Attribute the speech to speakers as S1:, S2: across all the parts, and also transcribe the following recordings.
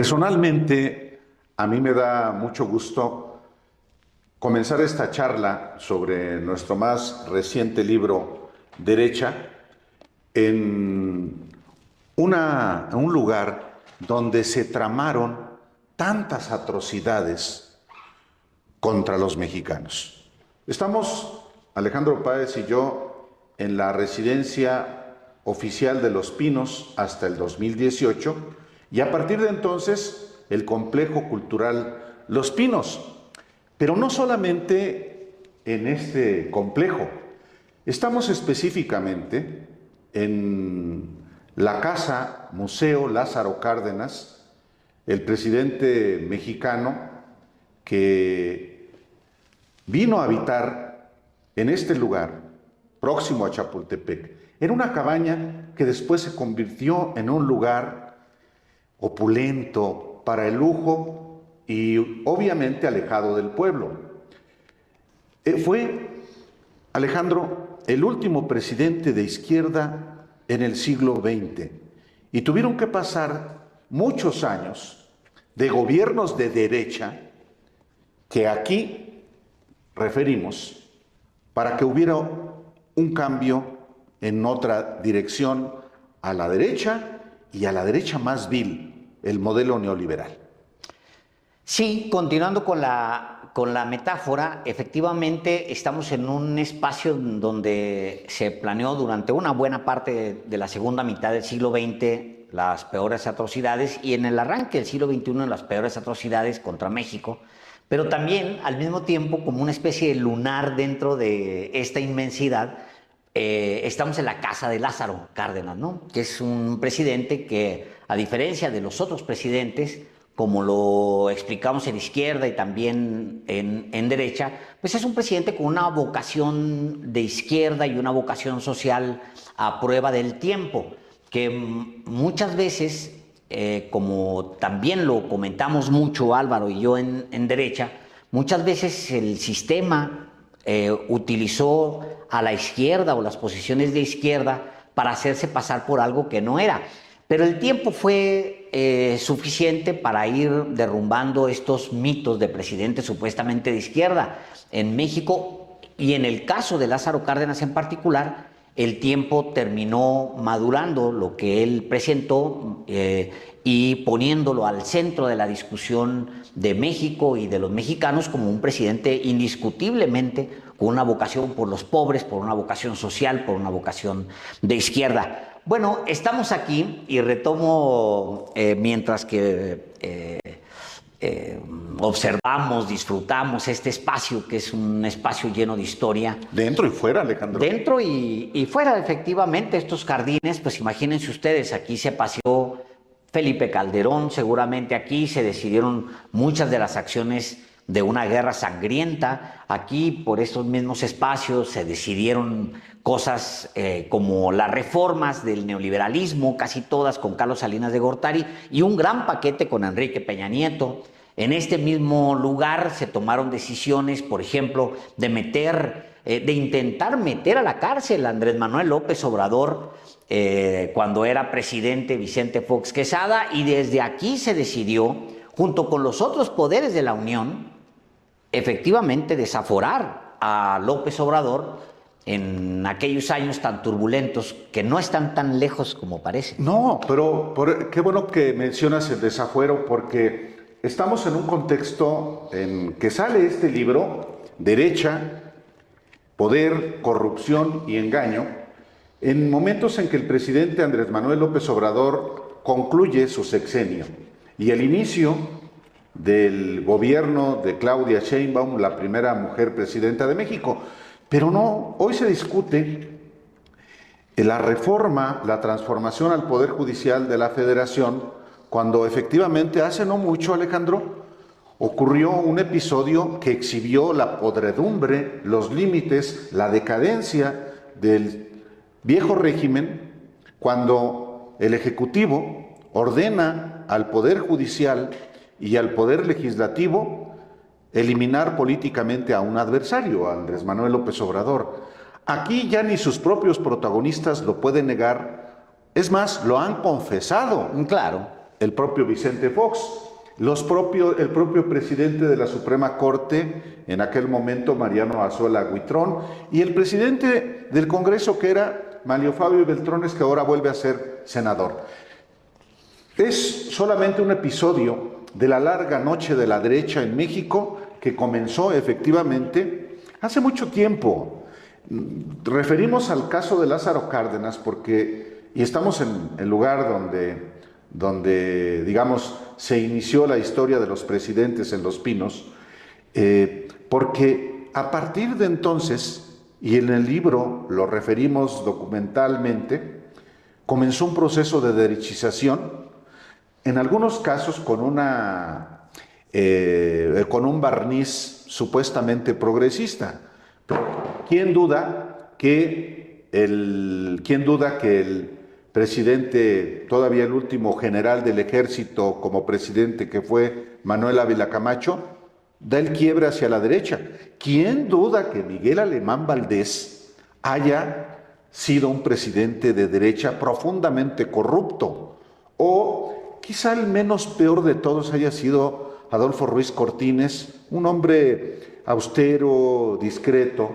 S1: Personalmente, a mí me da mucho gusto comenzar esta charla sobre nuestro más reciente libro, Derecha, en un lugar donde se tramaron tantas atrocidades contra los mexicanos. Estamos, Alejandro Páez y yo, en la residencia oficial de Los Pinos hasta el 2018, y a partir de entonces el complejo cultural Los Pinos. Pero no solamente en este complejo, estamos específicamente en la Casa Museo Lázaro Cárdenas, el presidente mexicano que vino a habitar en este lugar, próximo a Chapultepec. Era una cabaña que después se convirtió en un lugar opulento para el lujo y obviamente alejado del pueblo. Fue, Alejandro, el último presidente de izquierda en el siglo XX y tuvieron que pasar muchos años de gobiernos de derecha que aquí referimos para que hubiera un cambio en otra dirección a la derecha y a la derecha más vil, el modelo neoliberal.
S2: Sí, continuando con la metáfora, efectivamente estamos en un espacio donde se planeó durante una buena parte de la segunda mitad del siglo XX las peores atrocidades y en el arranque del siglo XXI las peores atrocidades contra México, pero también al mismo tiempo como una especie de lunar dentro de esta inmensidad. Estamos en la casa de Lázaro Cárdenas, ¿no? Que es un presidente que, a diferencia de los otros presidentes, como lo explicamos en izquierda y también en derecha, pues es un presidente con una vocación de izquierda y una vocación social a prueba del tiempo, que muchas veces, como también lo comentamos mucho Álvaro y yo en derecha, muchas veces el sistema utilizó a la izquierda o las posiciones de izquierda para hacerse pasar por algo que no era. Pero el tiempo fue suficiente para ir derrumbando estos mitos de presidentes supuestamente de izquierda en México, y en el caso de Lázaro Cárdenas en particular, el tiempo terminó madurando lo que él presentó y poniéndolo al centro de la discusión de México y de los mexicanos como un presidente indiscutiblemente con una vocación por los pobres, por una vocación social, por una vocación de izquierda. Bueno, estamos aquí y retomo mientras que observamos, disfrutamos este espacio que es un espacio lleno de historia.
S1: Dentro y fuera, Alejandro.
S2: Dentro y fuera, efectivamente, estos jardines, pues imagínense ustedes, aquí se paseó Felipe Calderón, seguramente aquí se decidieron muchas de las acciones de una guerra sangrienta. Aquí, por estos mismos espacios, se decidieron cosas como las reformas del neoliberalismo, casi todas con Carlos Salinas de Gortari, y un gran paquete con Enrique Peña Nieto. En este mismo lugar se tomaron decisiones, por ejemplo, de intentar meter a la cárcel a Andrés Manuel López Obrador cuando era presidente Vicente Fox Quesada, y desde aquí se decidió, junto con los otros poderes de la Unión, efectivamente desaforar a López Obrador en aquellos años tan turbulentos que no están tan lejos como parece.
S1: No, pero qué bueno que mencionas el desafuero, porque estamos en un contexto en que sale este libro, Derecha, Poder, Corrupción y Engaño, en momentos en que el presidente Andrés Manuel López Obrador concluye su sexenio y el inicio del gobierno de Claudia Sheinbaum, la primera mujer presidenta de México. Pero no, hoy se discute la reforma, la transformación al Poder Judicial de la Federación, cuando efectivamente hace no mucho, Alejandro, ocurrió un episodio que exhibió la podredumbre, los límites, la decadencia del viejo régimen, cuando el Ejecutivo ordena al Poder Judicial y al Poder Legislativo eliminar políticamente a un adversario, a Andrés Manuel López Obrador. Aquí ya ni sus propios protagonistas lo pueden negar, es más, lo han confesado.
S2: Claro.
S1: el propio Vicente Fox, el propio presidente de la Suprema Corte, en aquel momento Mariano Azuela Huitrón, y el presidente del Congreso, que era Manlio Fabio Beltrones, que ahora vuelve a ser senador. Es solamente un episodio de la larga noche de la derecha en México, que comenzó efectivamente hace mucho tiempo. Referimos al caso de Lázaro Cárdenas y estamos en el lugar donde, digamos, se inició la historia de los presidentes en Los Pinos, porque a partir de entonces, y en el libro lo referimos documentalmente, comenzó un proceso de derechización, en algunos casos con un barniz supuestamente progresista. ¿Quién duda que el presidente, todavía el último general del ejército como presidente, que fue Manuel Ávila Camacho, da el quiebre hacia la derecha? ¿Quién duda que Miguel Alemán Valdés haya sido un presidente de derecha profundamente corrupto? O quizá el menos peor de todos haya sido Adolfo Ruiz Cortines, un hombre austero, discreto,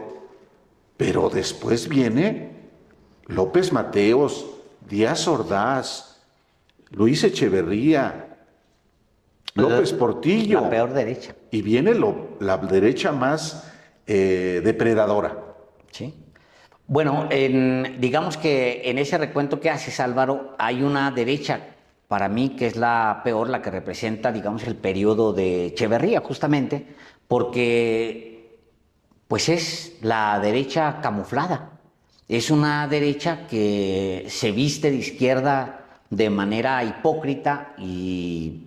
S1: pero después viene López Mateos, Díaz Ordaz, Luis Echeverría, López Portillo.
S2: La peor derecha.
S1: Y viene la derecha más depredadora.
S2: Sí. Bueno, digamos que en ese recuento que haces, Álvaro, hay una derecha, para mí, que es la peor, la que representa, digamos, el periodo de Echeverría, justamente, porque pues es la derecha camuflada. Es una derecha que se viste de izquierda de manera hipócrita y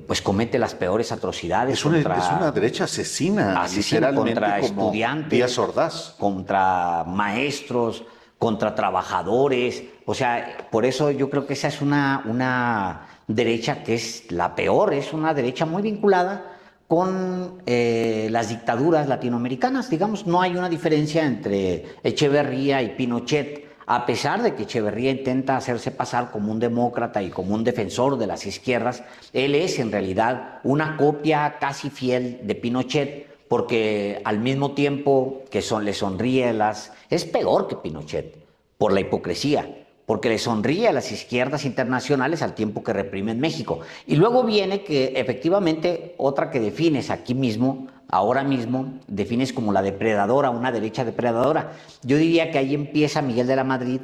S2: pues comete las peores atrocidades.
S1: Es una derecha asesina literalmente,
S2: contra
S1: como
S2: estudiantes,
S1: Díaz Ordaz,
S2: contra maestros, contra trabajadores. O sea, por eso yo creo que esa es una derecha que es la peor, es una derecha muy vinculada con las dictaduras latinoamericanas. Digamos, no hay una diferencia entre Echeverría y Pinochet, a pesar de que Echeverría intenta hacerse pasar como un demócrata y como un defensor de las izquierdas. Él es en realidad una copia casi fiel de Pinochet, porque al mismo tiempo que le sonríe es peor que Pinochet por la hipocresía, porque le sonríe a las izquierdas internacionales al tiempo que reprime en México. Y luego viene que efectivamente otra que defines aquí mismo, ahora mismo, defines como la depredadora, una derecha depredadora. Yo diría que ahí empieza Miguel de la Madrid,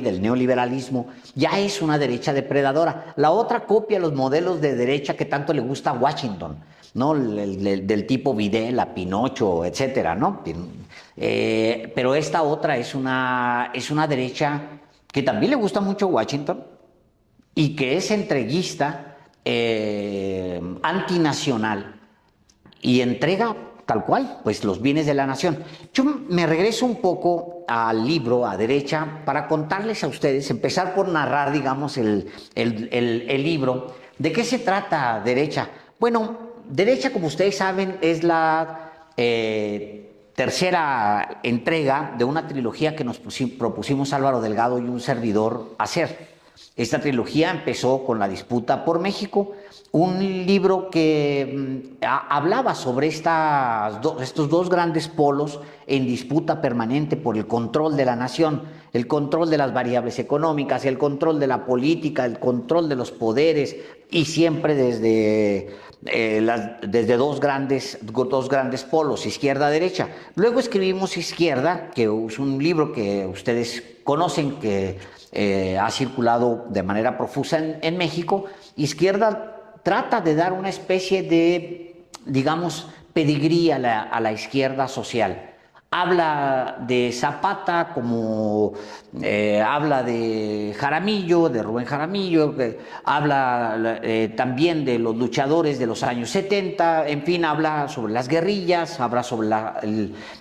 S2: del neoliberalismo, ya es una derecha depredadora. La otra copia los modelos de derecha que tanto le gusta a Washington, ¿no? Del tipo Videla, Pinocho, etcétera, ¿no? Pero esta otra es una derecha que también le gusta mucho a Washington y que es entreguista, antinacional, y entrega tal cual, pues los bienes de la nación. Yo me regreso un poco al libro, a derecha, para contarles a ustedes, empezar por narrar, digamos, el libro. ¿De qué se trata derecha? Bueno, derecha, como ustedes saben, es la tercera entrega de una trilogía que nos propusimos Álvaro Delgado y un servidor hacer. Esta trilogía empezó con la disputa por México, un libro que hablaba sobre estos dos grandes polos en disputa permanente por el control de la nación, el control de las variables económicas, el control de la política, el control de los poderes, y siempre desde dos grandes polos, izquierda-derecha. Luego escribimos Izquierda, que es un libro que ustedes conocen, que ha circulado de manera profusa en México. Izquierda trata de dar una especie de, digamos, pedigrí a la izquierda social. Habla de Zapata como habla de Jaramillo, de Rubén Jaramillo, habla también de los luchadores de los años 70, en fin, habla sobre las guerrillas, habla sobre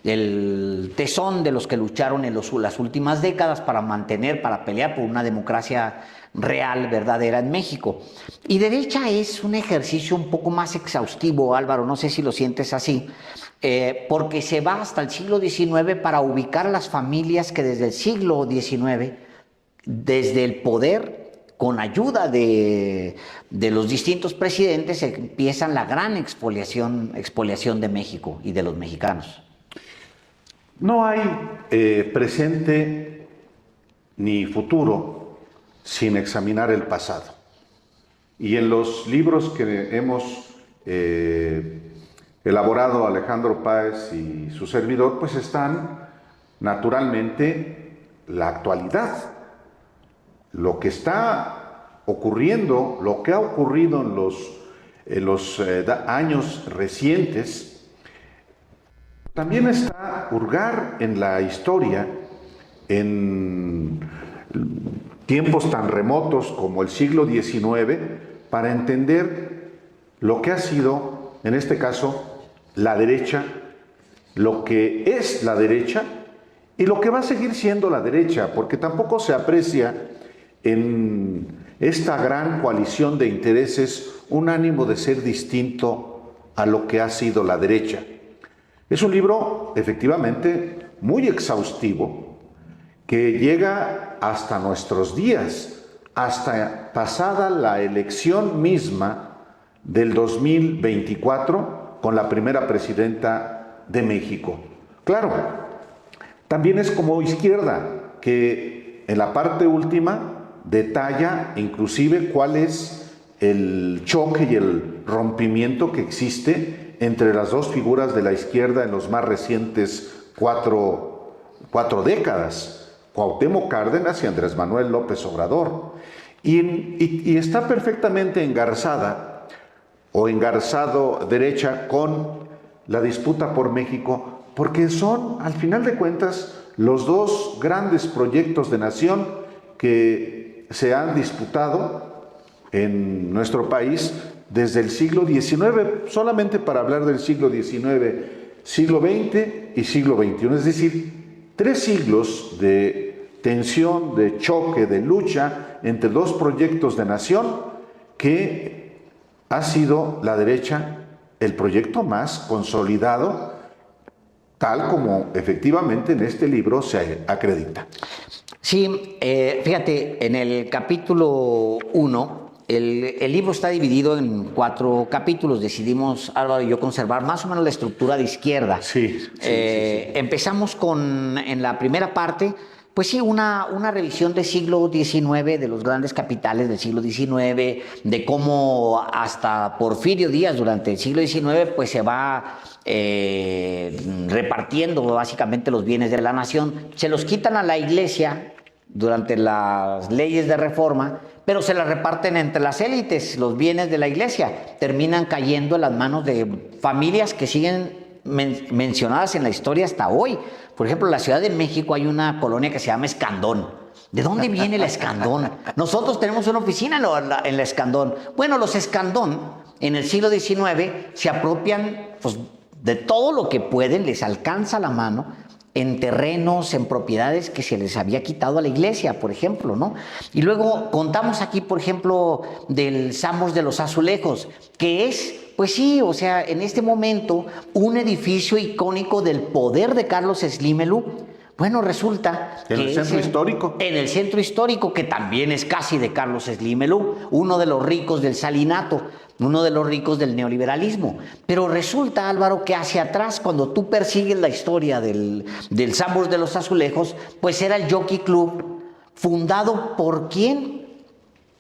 S2: el tesón de los que lucharon en las últimas décadas para pelear por una democracia real, verdadera en México. Y derecha es un ejercicio un poco más exhaustivo, Álvaro, no sé si lo sientes así, porque se va hasta el siglo XIX para ubicar a las familias que desde el siglo XIX, desde el poder, con ayuda de los distintos presidentes, empiezan la gran expoliación de México y de los mexicanos.
S1: No hay presente ni futuro sin examinar el pasado. Y en los libros que hemos elaborado Alejandro Páez y su servidor, pues están naturalmente la actualidad, lo que está ocurriendo, lo que ha ocurrido en los años recientes. También está hurgar en la historia en tiempos tan remotos como el siglo XIX para entender lo que ha sido, en este caso, la derecha, lo que es la derecha y lo que va a seguir siendo la derecha, porque tampoco se aprecia en esta gran coalición de intereses un ánimo de ser distinto a lo que ha sido la derecha. Es un libro, efectivamente, muy exhaustivo, que llega hasta nuestros días, hasta pasada la elección misma del 2024 con la primera presidenta de México. Claro, también es como Izquierda, que en la parte última detalla inclusive cuál es el choque y el rompimiento que existe entre las dos figuras de la izquierda en los más recientes cuatro décadas, Cuauhtémoc Cárdenas y Andrés Manuel López Obrador. Y está perfectamente engarzada o engarzado derecha con la disputa por México, porque son, al final de cuentas, los dos grandes proyectos de nación que se han disputado en nuestro país desde el siglo XIX, solamente para hablar del siglo XIX, siglo XX y siglo XXI, es decir, 3 siglos de tensión, de choque, de lucha entre dos proyectos de nación que ha sido la derecha el proyecto más consolidado, tal como efectivamente en este libro se acredita.
S2: Sí, fíjate, en el capítulo 1, el libro está dividido en 4 capítulos. Decidimos, Álvaro y yo, conservar más o menos la estructura de izquierda.
S1: Sí.
S2: Empezamos en la primera parte, pues sí, una revisión del siglo XIX, de los grandes capitales del siglo XIX, de cómo hasta Porfirio Díaz durante el siglo XIX pues se va repartiendo básicamente los bienes de la nación. Se los quitan a la iglesia durante las leyes de reforma, pero se las reparten entre las élites. Los bienes de la iglesia terminan cayendo en las manos de familias que siguen mencionadas en la historia hasta hoy. Por ejemplo, en la Ciudad de México hay una colonia que se llama Escandón. ¿De dónde viene el Escandón? Nosotros tenemos una oficina en la Escandón. Bueno, los Escandón en el siglo XIX se apropian pues, de todo lo que pueden, les alcanza la mano, en terrenos, en propiedades que se les había quitado a la iglesia, por ejemplo, ¿no? Y luego contamos aquí, por ejemplo, del Samos de los Azulejos, que es, pues sí, o sea, en este momento, un edificio icónico del poder de Carlos Slim Elú. Bueno, resulta
S1: que... En el centro histórico.
S2: En el centro histórico, que también es casi de Carlos Slim Elú, uno de los ricos del salinato, uno de los ricos del neoliberalismo. Pero resulta, Álvaro, que hacia atrás, cuando tú persigues la historia del Sambors de los Azulejos, pues era el Jockey Club, fundado por ¿quién?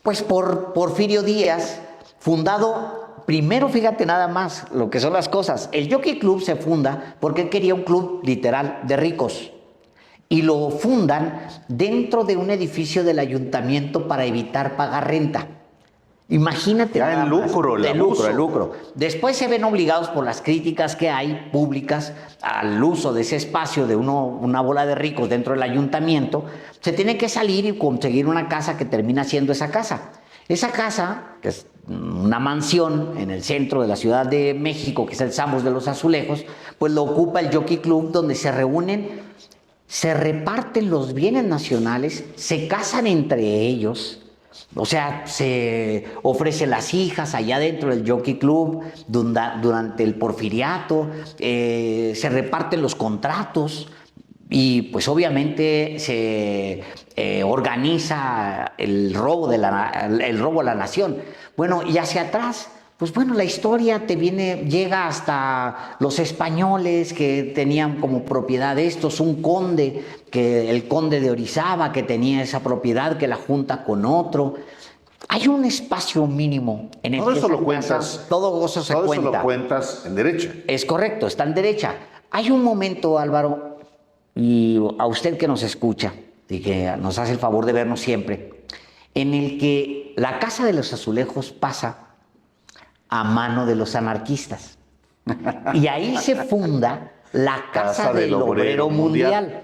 S2: Pues por Porfirio Díaz, fundado primero, fíjate nada más lo que son las cosas. El Jockey Club se funda porque él quería un club literal de ricos. Y lo fundan dentro de un edificio del ayuntamiento para evitar pagar renta. Imagínate.
S1: Ya el lucro, el
S2: lucro. Después se ven obligados por las críticas que hay públicas al uso de ese espacio de una bola de ricos dentro del ayuntamiento. Se tiene que salir y conseguir una casa que termina siendo esa casa. Esa casa, que es una mansión en el centro de la Ciudad de México, que es el Sambors de los Azulejos, pues lo ocupa el Jockey Club, donde se reúnen, se reparten los bienes nacionales, se casan entre ellos. O sea, se ofrecen las hijas allá dentro del Jockey Club durante el porfiriato, se reparten los contratos y pues obviamente se organiza el robo a la nación. Bueno, y hacia atrás, pues bueno, la historia llega hasta los españoles que tenían como propiedad estos, un conde, el conde de Orizaba, que tenía esa propiedad, que la junta con otro. Hay un espacio mínimo en el
S1: Todo
S2: que
S1: eso lo cuentas.
S2: todo eso se
S1: Todo
S2: cuenta.
S1: eso lo cuentas en derecha.
S2: Es correcto, está en derecha. Hay un momento, Álvaro, y a usted que nos escucha y que nos hace el favor de vernos siempre, en el que la Casa de los Azulejos pasa a mano de los anarquistas. Y ahí se funda la Casa del Obrero Mundial.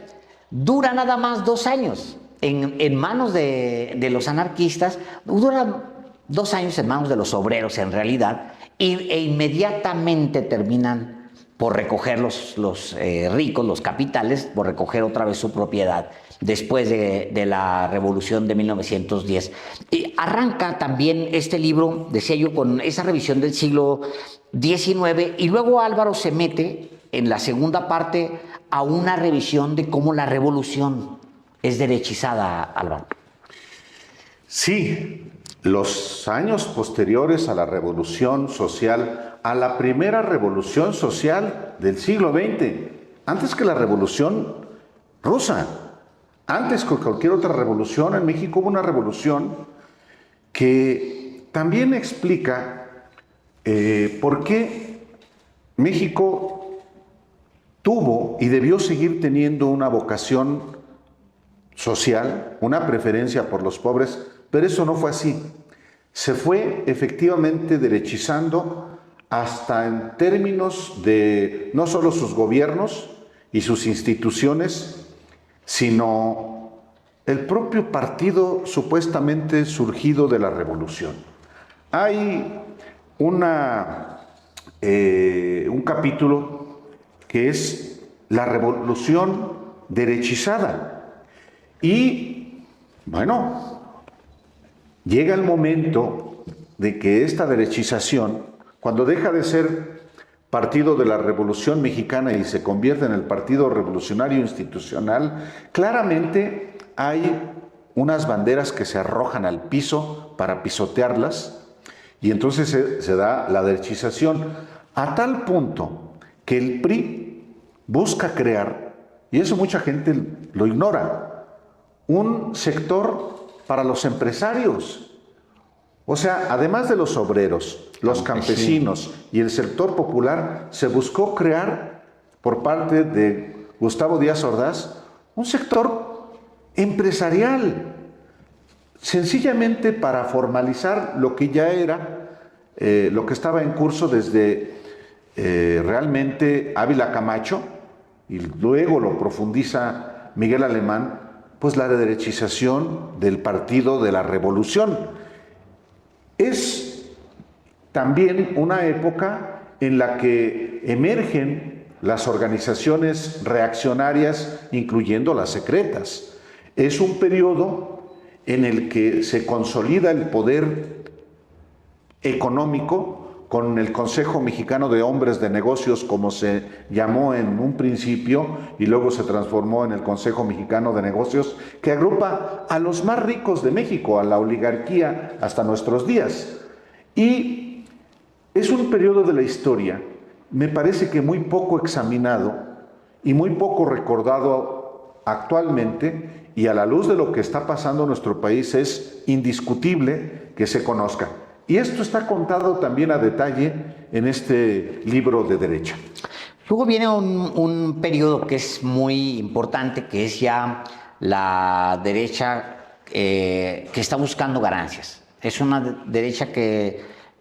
S2: Dura nada más 2 años en manos de los anarquistas, dura 2 años en manos de los obreros en realidad, e inmediatamente terminan por recoger los ricos, los capitales, por recoger otra vez su propiedad después de la Revolución de 1910. Y arranca también este libro, decía yo, con esa revisión del siglo XIX, y luego Álvaro se mete en la segunda parte a una revisión de cómo la revolución es derechizada, Álvaro.
S1: Sí, los años posteriores a la revolución social, a la primera revolución social del siglo XX, antes que la revolución rusa, antes que cualquier otra revolución, en México hubo una revolución que también explica por qué México tuvo y debió seguir teniendo una vocación social, una preferencia por los pobres, pero eso no fue así. Se fue efectivamente derechizando hasta en términos de no solo sus gobiernos y sus instituciones, sino el propio partido supuestamente surgido de la revolución. Hay un capítulo que es la revolución derechizada. Y, bueno, llega el momento de que esta derechización, cuando deja de ser partido de la Revolución Mexicana y se convierte en el Partido Revolucionario Institucional, claramente hay unas banderas que se arrojan al piso para pisotearlas, y entonces se da la derechización a tal punto que el PRI busca crear, y eso mucha gente lo ignora, un sector para los empresarios. O sea, además de los obreros, los campesinos y el sector popular, se buscó crear por parte de Gustavo Díaz Ordaz un sector empresarial, sencillamente para formalizar lo que ya era, lo que estaba en curso desde realmente Ávila Camacho, y luego lo profundiza Miguel Alemán, pues la derechización del Partido de la Revolución. Es también una época en la que emergen las organizaciones reaccionarias, incluyendo las secretas. Es un periodo en el que se consolida el poder económico con el Consejo Mexicano de Hombres de Negocios, como se llamó en un principio, y luego se transformó en el Consejo Mexicano de Negocios, que agrupa a los más ricos de México, a la oligarquía hasta nuestros días. Y es un periodo de la historia, me parece que muy poco examinado y muy poco recordado actualmente, y a la luz de lo que está pasando en nuestro país es indiscutible que se conozca. Y esto está contado también a detalle en este libro de derecha.
S2: Luego viene un periodo que es muy importante, que es ya la derecha que está buscando ganancias. Es una derecha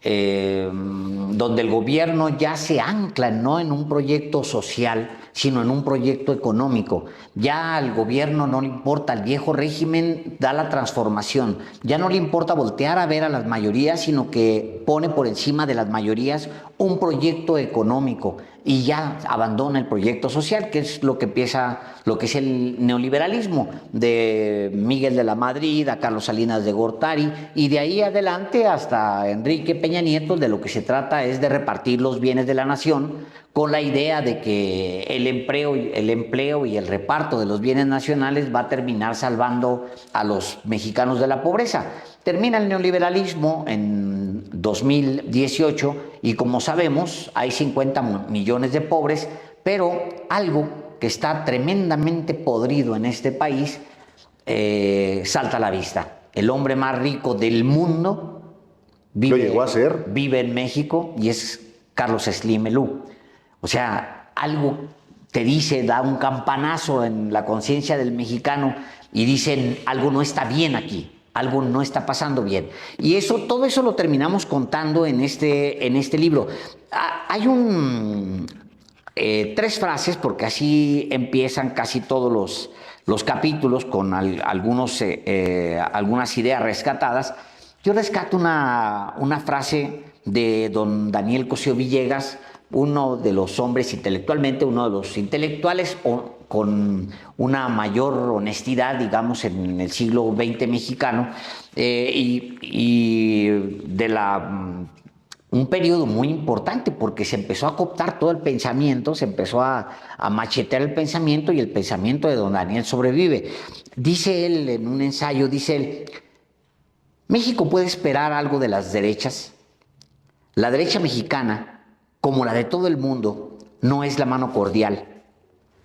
S2: donde el gobierno ya se ancla no en un proyecto social, sino en un proyecto económico. Ya al gobierno no le importa, el viejo régimen da la transformación. Ya no le importa voltear a ver a las mayorías, sino que pone por encima de las mayorías un proyecto económico. y ya abandona el proyecto social, que es lo que es el neoliberalismo de Miguel de la Madrid, a Carlos Salinas de Gortari, y de ahí adelante hasta Enrique Peña Nieto. De lo que se trata es de repartir los bienes de la nación con la idea de que el empleo y el reparto de los bienes nacionales va a terminar salvando a los mexicanos de la pobreza. Termina el neoliberalismo en 2018 y, como sabemos, hay 50 millones de pobres, pero algo que está tremendamente podrido en este país salta a la vista. El hombre más rico del mundo vive en México, y es Carlos Slim Elú. O sea, algo te dice, da un campanazo en la conciencia del mexicano y dicen, algo no está bien aquí, algo no está pasando bien. Y todo eso lo terminamos contando en este libro. Hay tres frases, porque así empiezan casi todos los capítulos, con algunas ideas rescatadas. Yo rescato una frase de don Daniel Cosío Villegas, uno de los hombres intelectualmente, uno de los intelectuales con una mayor honestidad, digamos, en el siglo XX mexicano, y de un periodo muy importante, porque se empezó a cooptar todo el pensamiento, se empezó a machetear el pensamiento, y el pensamiento de don Daniel sobrevive. Dice él en un ensayo, dice él: México puede esperar algo de las derechas. La derecha mexicana, como la de todo el mundo, no es la mano cordial.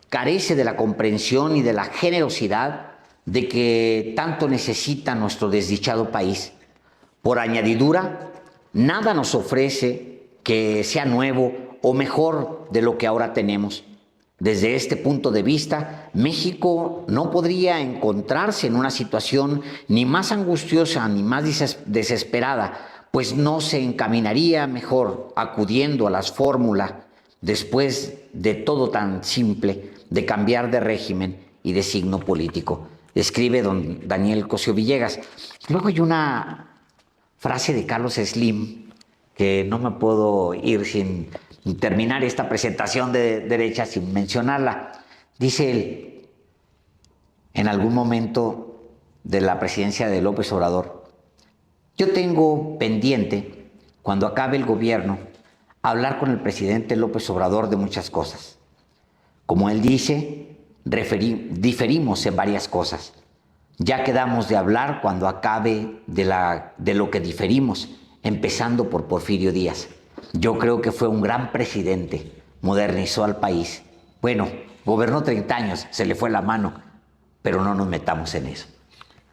S2: Carece de la comprensión y de la generosidad de que tanto necesita nuestro desdichado país. Por añadidura, nada nos ofrece que sea nuevo o mejor de lo que ahora tenemos. Desde este punto de vista, México no podría encontrarse en una situación ni más angustiosa ni más desesperada, pues no se encaminaría mejor acudiendo a las fórmulas, después de todo tan simple, de cambiar de régimen y de signo político. Escribe don Daniel Cosío Villegas. Luego hay una frase de Carlos Slim que no me puedo ir sin terminar esta presentación de derecha sin mencionarla. Dice él, en algún momento de la presidencia de López Obrador: yo tengo pendiente, cuando acabe el gobierno, hablar con el presidente López Obrador de muchas cosas. Como él dice, diferimos en varias cosas. Ya quedamos de hablar cuando acabe de lo que diferimos, empezando por Porfirio Díaz. Yo creo que fue un gran presidente, modernizó al país. Bueno, gobernó 30 años, se le fue la mano, pero no nos metamos en eso.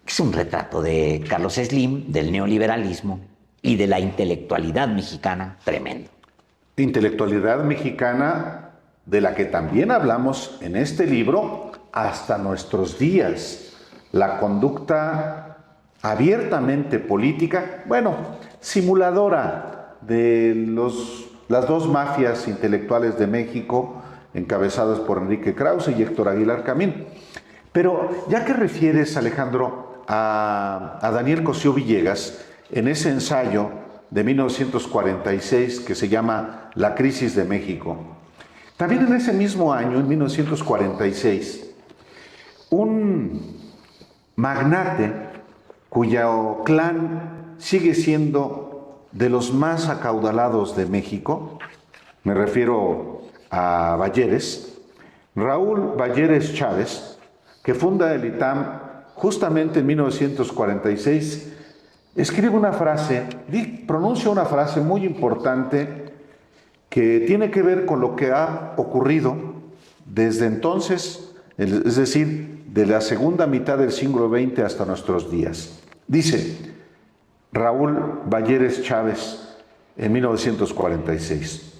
S2: Es un retrato de Carlos Slim, del neoliberalismo y de la intelectualidad mexicana tremendo.
S1: Intelectualidad mexicana de la que también hablamos en este libro hasta nuestros días. La conducta abiertamente política, simuladora de las dos mafias intelectuales de México, encabezadas por Enrique Krause y Héctor Aguilar Camín. Pero ya que refieres, Alejandro, a Daniel Cosío Villegas, en ese ensayo de 1946 que se llama La crisis de México, también en ese mismo año, en 1946, un magnate cuyo clan sigue siendo de los más acaudalados de México, me refiero a Balleres, Raúl Balleres Chávez, que funda el ITAM justamente en 1946, escribe una frase, pronuncia una frase muy importante que tiene que ver con lo que ha ocurrido desde entonces, es decir, de la segunda mitad del siglo XX hasta nuestros días. Dice Raúl Balleres Chávez en 1946,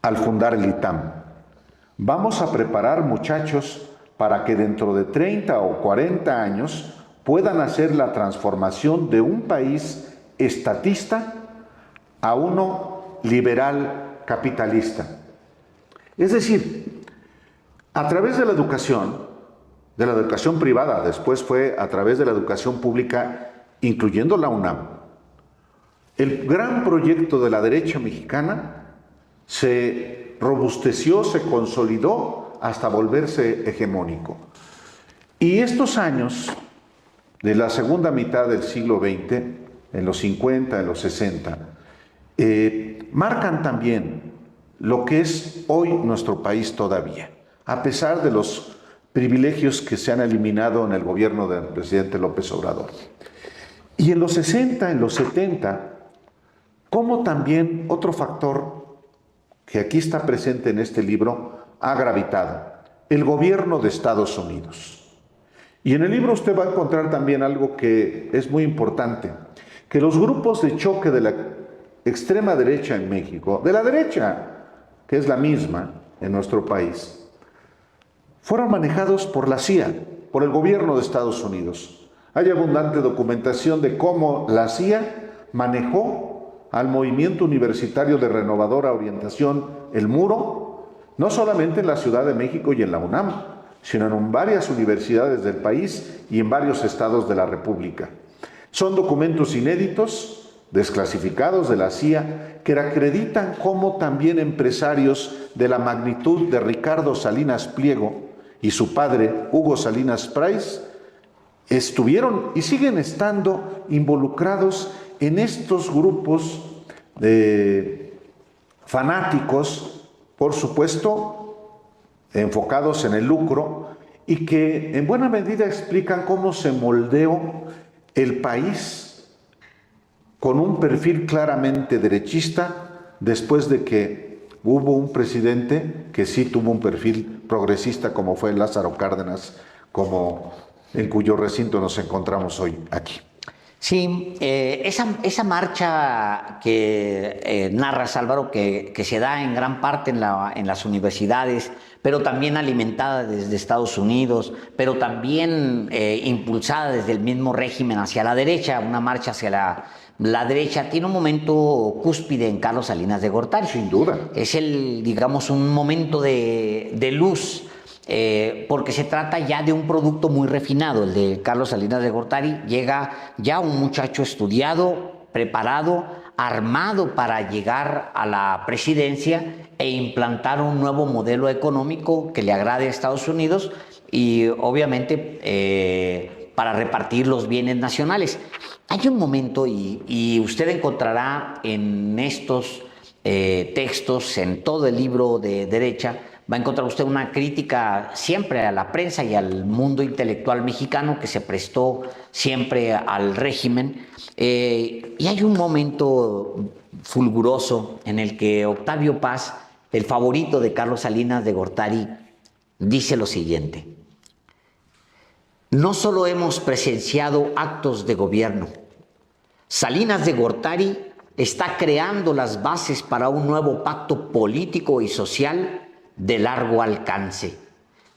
S1: al fundar el ITAM: vamos a preparar muchachos para que dentro de 30 o 40 años puedan hacer la transformación de un país estatista a uno liberal capitalista. Es decir, a través de la educación privada, después fue a través de la educación pública, incluyendo la UNAM, el gran proyecto de la derecha mexicana se robusteció, se consolidó hasta volverse hegemónico. Y estos años de la segunda mitad del siglo XX, en los 50, en los 60, marcan también lo que es hoy nuestro país todavía, a pesar de los privilegios que se han eliminado en el gobierno del presidente López Obrador. Y en los 60, en los 70, como también otro factor que aquí está presente en este libro ha gravitado, el gobierno de Estados Unidos. Y en el libro usted va a encontrar también algo que es muy importante, que los grupos de choque de la extrema derecha en México, de la derecha, que es la misma en nuestro país, fueron manejados por la CIA, por el gobierno de Estados Unidos. Hay abundante documentación de cómo la CIA manejó al movimiento universitario de renovadora orientación, el Muro, no solamente en la Ciudad de México y en la UNAM, sino en varias universidades del país y en varios estados de la República. Son documentos inéditos, desclasificados de la CIA, que acreditan cómo también empresarios de la magnitud de Ricardo Salinas Pliego y su padre, Hugo Salinas Price, estuvieron y siguen estando involucrados en estos grupos de fanáticos, por supuesto, enfocados en el lucro, y que en buena medida explican cómo se moldeó el país con un perfil claramente derechista después de que hubo un presidente que sí tuvo un perfil progresista como fue Lázaro Cárdenas, en cuyo recinto nos encontramos hoy aquí.
S2: Sí, esa marcha que narras, Álvaro, que se da en gran parte en las universidades, pero también alimentada desde Estados Unidos, pero también impulsada desde el mismo régimen hacia la derecha, una marcha hacia la derecha, tiene un momento cúspide en Carlos Salinas de Gortari.
S1: Sin duda.
S2: Es digamos, un momento de luz. Porque se trata ya de un producto muy refinado, el de Carlos Salinas de Gortari. Llega ya un muchacho estudiado, preparado, armado para llegar a la presidencia e implantar un nuevo modelo económico que le agrade a Estados Unidos y obviamente para repartir los bienes nacionales. Hay un momento y usted encontrará en estos textos, en todo el libro de derecha, va a encontrar usted una crítica siempre a la prensa y al mundo intelectual mexicano que se prestó siempre al régimen. Y hay un momento fulguroso en el que Octavio Paz, el favorito de Carlos Salinas de Gortari, dice lo siguiente: no solo hemos presenciado actos de gobierno, Salinas de Gortari está creando las bases para un nuevo pacto político y social de largo alcance.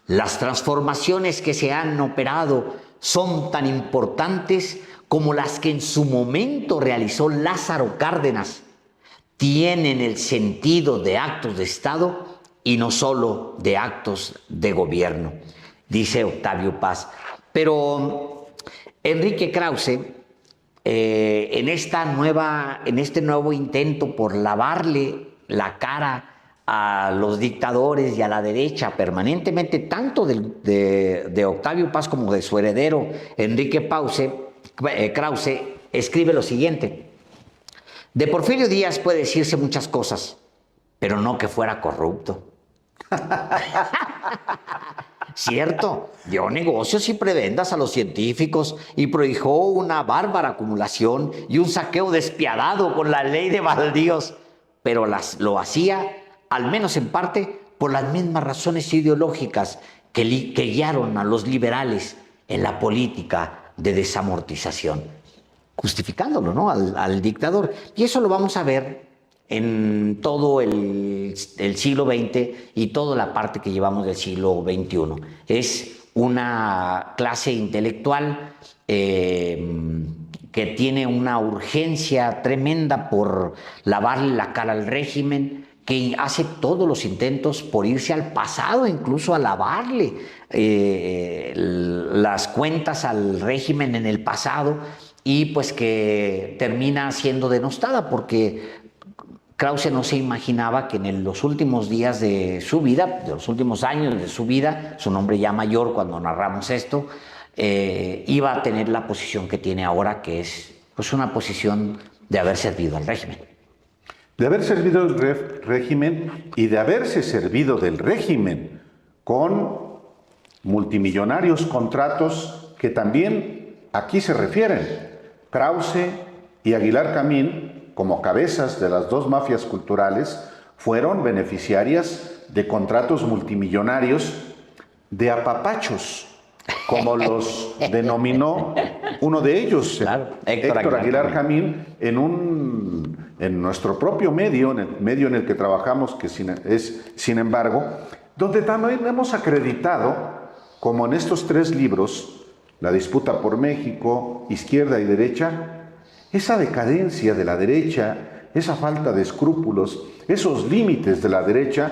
S2: Las transformaciones que se han operado son tan importantes como las que en su momento realizó Lázaro Cárdenas. Tienen el sentido de actos de Estado y no solo de actos de gobierno, dice Octavio Paz. Pero Enrique Krause, en este nuevo intento por lavarle la cara a los dictadores y a la derecha permanentemente, tanto de Octavio Paz como de su heredero Enrique Krause, escribe lo siguiente: de Porfirio Díaz puede decirse muchas cosas, pero no que fuera corrupto. Cierto, dio negocios y prebendas a los científicos y prohijó una bárbara acumulación y un saqueo despiadado con la ley de baldíos, pero lo hacía, al menos en parte, por las mismas razones ideológicas que guiaron a los liberales en la política de desamortización, justificándolo, ¿no?, al dictador. Y eso lo vamos a ver en todo el siglo XX y toda la parte que llevamos del siglo XXI. Es una clase intelectual que tiene una urgencia tremenda por lavarle la cara al régimen, que hace todos los intentos por irse al pasado, incluso a lavarle las cuentas al régimen en el pasado, y pues que termina siendo denostada porque Krause no se imaginaba que en los últimos días de su vida, de los últimos años de su vida, su nombre ya mayor cuando narramos esto, iba a tener la posición que tiene ahora, que es pues una posición de haber servido al régimen.
S1: De haber servido al régimen y de haberse servido del régimen con multimillonarios contratos que también aquí se refieren. Krause y Aguilar Camín, como cabezas de las dos mafias culturales, fueron beneficiarias de contratos multimillonarios de apapachos, como los denominó uno de ellos,
S2: claro,
S1: Héctor Aguilar Camín, en nuestro propio medio, en el medio en el que trabajamos, que es Sin embargo, donde también hemos acreditado, como en estos 3 libros, La disputa por México, Izquierda y Derecha, esa decadencia de la derecha, esa falta de escrúpulos, esos límites de la derecha,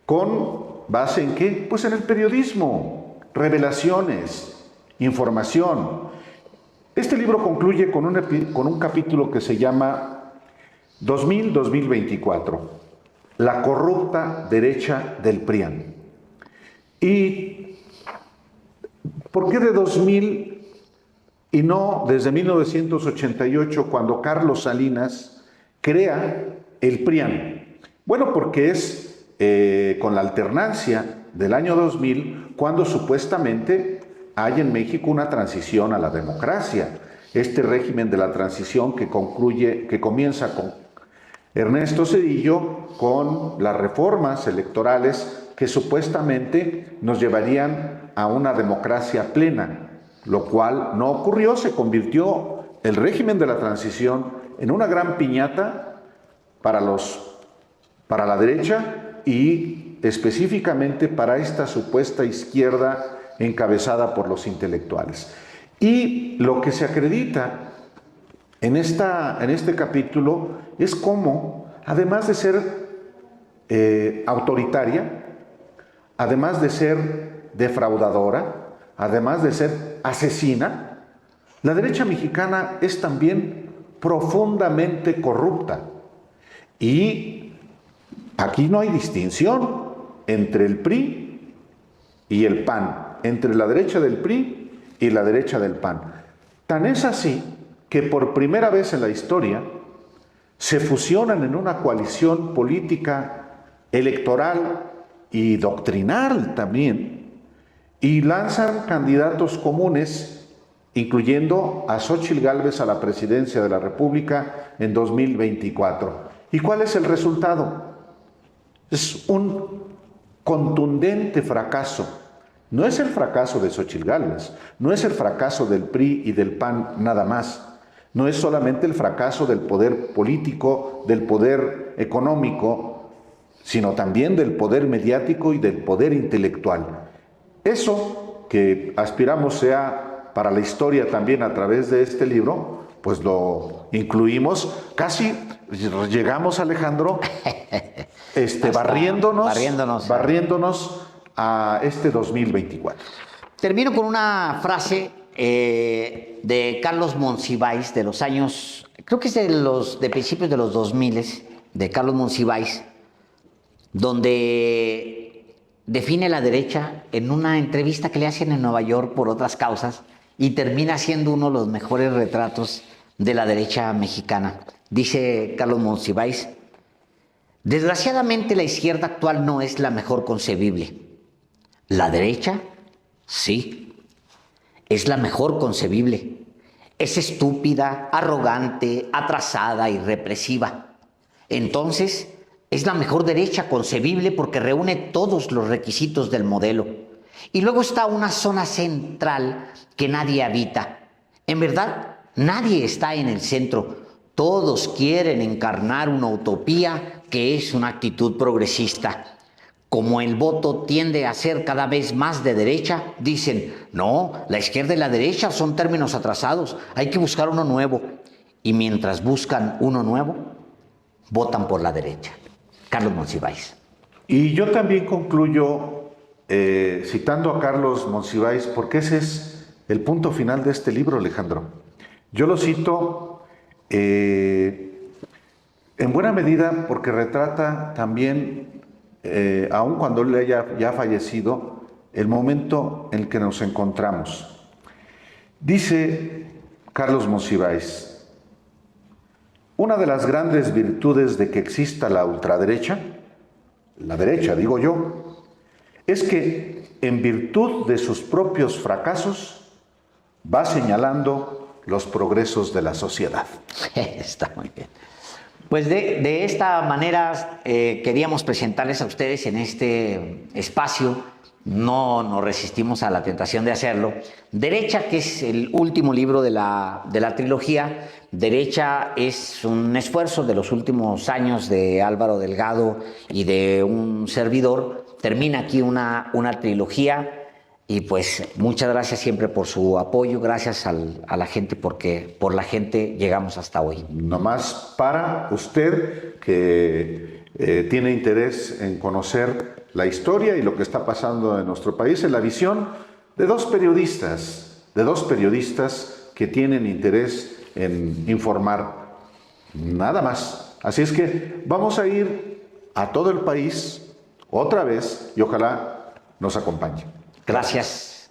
S1: ¿con base en qué? Pues en el periodismo, revelaciones, información. Este libro concluye con un capítulo que se llama 2000-2024, la corrupta derecha del PRIAN. ¿Y por qué de 2000 y no desde 1988, cuando Carlos Salinas crea el PRIAN? Bueno, porque es con la alternancia del año 2000 cuando supuestamente hay en México una transición a la democracia. Este régimen de la transición que comienza con Ernesto Zedillo, con las reformas electorales que supuestamente nos llevarían a una democracia plena, lo cual no ocurrió. Se convirtió el régimen de la transición en una gran piñata para la derecha y específicamente para esta supuesta izquierda encabezada por los intelectuales. Y lo que se acredita en este capítulo es cómo, además de ser autoritaria, además de ser defraudadora, además de ser asesina, la derecha mexicana es también profundamente corrupta. Y aquí no hay distinción entre el PRI y el PAN, entre la derecha del PRI y la derecha del PAN. Tan es así que por primera vez en la historia se fusionan en una coalición política, electoral y doctrinal también, y lanzan candidatos comunes, incluyendo a Xóchitl Gálvez a la presidencia de la República en 2024. ¿Y cuál es el resultado? Es un contundente fracaso. No es el fracaso de Xóchitl Gálvez, no es el fracaso del PRI y del PAN nada más. No es solamente el fracaso del poder político, del poder económico, sino también del poder mediático y del poder intelectual. Eso que aspiramos sea para la historia también a través de este libro, pues lo incluimos. Casi llegamos, Alejandro, barriéndonos a este 2024.
S2: Termino con una frase de Carlos Monsiváis de los años, creo que es de principios de los 2000, de Carlos Monsiváis, donde define la derecha en una entrevista que le hacen en Nueva York por otras causas y termina siendo uno de los mejores retratos de la derecha mexicana. Dice Carlos Monsiváis: desgraciadamente la izquierda actual no es la mejor concebible. La derecha, sí, es la mejor concebible. Es estúpida, arrogante, atrasada y represiva. Entonces, es la mejor derecha concebible porque reúne todos los requisitos del modelo. Y luego está una zona central que nadie habita. En verdad, nadie está en el centro. Todos quieren encarnar una utopía que es una actitud progresista. Como el voto tiende a ser cada vez más de derecha, dicen: no, la izquierda y la derecha son términos atrasados, hay que buscar uno nuevo. Y mientras buscan uno nuevo, votan por la derecha. Carlos Monsiváis.
S1: Y yo también concluyo citando a Carlos Monsiváis, porque ese es el punto final de este libro, Alejandro. Yo lo cito En buena medida porque retrata también, aun cuando él haya ya fallecido, el momento en el que nos encontramos. Dice Carlos Monsiváis, una de las grandes virtudes de que exista la ultraderecha, la derecha digo yo, es que en virtud de sus propios fracasos va señalando los progresos de la sociedad.
S2: Está muy bien. Pues de esta manera queríamos presentarles a ustedes en este espacio, no nos resistimos a la tentación de hacerlo, Derecha, que es el último libro de la trilogía. Derecha es un esfuerzo de los últimos años de Álvaro Delgado y de un servidor. Termina aquí una trilogía. Y pues muchas gracias siempre por su apoyo, gracias a la gente, porque por la gente llegamos hasta hoy.
S1: Nomás para usted que tiene interés en conocer la historia y lo que está pasando en nuestro país, en la visión de dos periodistas que tienen interés en informar, nada más. Así es que vamos a ir a todo el país otra vez y ojalá nos acompañe.
S2: Gracias.